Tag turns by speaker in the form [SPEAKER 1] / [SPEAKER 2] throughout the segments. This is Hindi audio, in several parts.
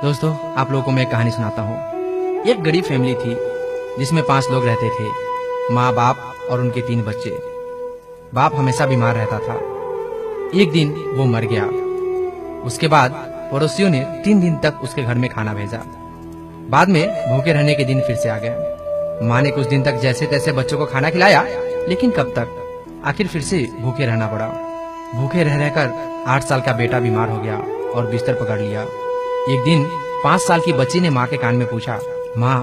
[SPEAKER 1] दोस्तों, आप लोगों को मैं एक कहानी सुनाता हूँ। एक गरीब फैमिली थी जिसमें 5 लोग रहते थे, माँ, बाप और उनके 3 बच्चे। बाप हमेशा बीमार रहता था। एक दिन वो मर गया। उसके बाद पड़ोसियों ने 3 दिन तक उसके घर में खाना भेजा। बाद में भूखे रहने के दिन फिर से आ गए। माँ ने कुछ दिन तक जैसे तैसे बच्चों को खाना खिलाया, लेकिन कब तक? आखिर फिर से भूखे रहना पड़ा। भूखे रह रहकर 8 साल का बेटा बीमार हो गया और बिस्तर पकड़ लिया। एक दिन 5 साल की बच्ची ने माँ के कान में पूछा, माँ,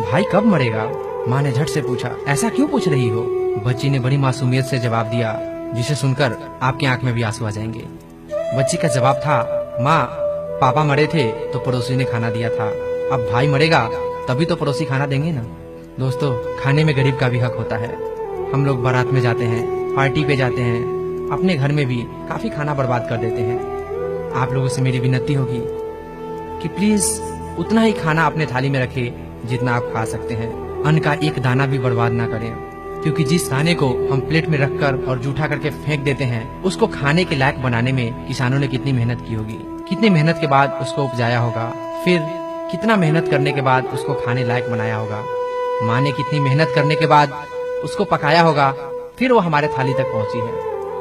[SPEAKER 1] भाई कब मरेगा? माँ ने झट से पूछा, ऐसा क्यों पूछ रही हो? बच्ची ने बड़ी मासूमियत से जवाब दिया, जिसे सुनकर आपकी आंख में भी आंसू आ जाएंगे। बच्ची का जवाब था, माँ, पापा मरे थे तो पड़ोसी ने खाना दिया था, अब भाई मरेगा तभी तो पड़ोसी खाना देंगे ना। दोस्तों, खाने में गरीब का भी हक होता है। हम लोग बारात में जाते हैं, पार्टी पे जाते हैं, अपने घर में भी काफी खाना बर्बाद कर देते हैं। आप लोगों से मेरी विनती होगी कि प्लीज उतना ही खाना अपने थाली में रखें जितना आप खा सकते हैं। अन्न का एक दाना भी बर्बाद ना करें, क्योंकि जिस खाने को हम प्लेट में रखकर और जूठा करके फेंक देते हैं, उसको खाने के लायक बनाने में किसानों ने कितनी मेहनत की होगी, कितनी मेहनत के बाद उसको उपजाया होगा, फिर कितना मेहनत करने के बाद उसको खाने लायक बनाया होगा। माँ ने कितनी मेहनत करने के बाद उसको पकाया होगा, फिर वो हमारे थाली तक पहुँची है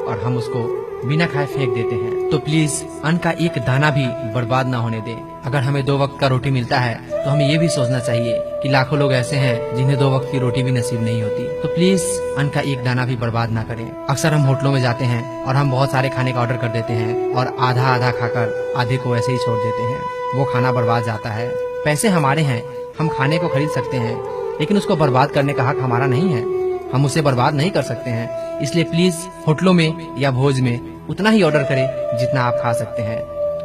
[SPEAKER 1] और हम उसको बिना खाए फेंक देते हैं। तो प्लीज अन्न का एक दाना भी बर्बाद ना होने दें। अगर हमें 2 वक्त का रोटी मिलता है तो हमें ये भी सोचना चाहिए कि लाखों लोग ऐसे हैं जिन्हें 2 वक्त की रोटी भी नसीब नहीं होती। तो प्लीज अन्न का एक दाना भी बर्बाद ना करें। अक्सर हम होटलों में जाते हैं और हम बहुत सारे खाने का ऑर्डर कर देते हैं और आधा आधा खाकर आधे को ऐसे ही छोड़ देते हैं। वो खाना बर्बाद जाता है। पैसे हमारे हैं, हम खाने को खरीद सकते हैं, लेकिन उसको बर्बाद करने का हक हमारा नहीं है। हम उसे बर्बाद नहीं कर सकते हैं। इसलिए प्लीज होटलों में या भोज में उतना ही ऑर्डर करें जितना आप खा सकते हैं।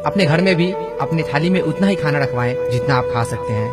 [SPEAKER 1] अपने घर में भी अपनी थाली में उतना ही खाना रखवाएं जितना आप खा सकते हैं।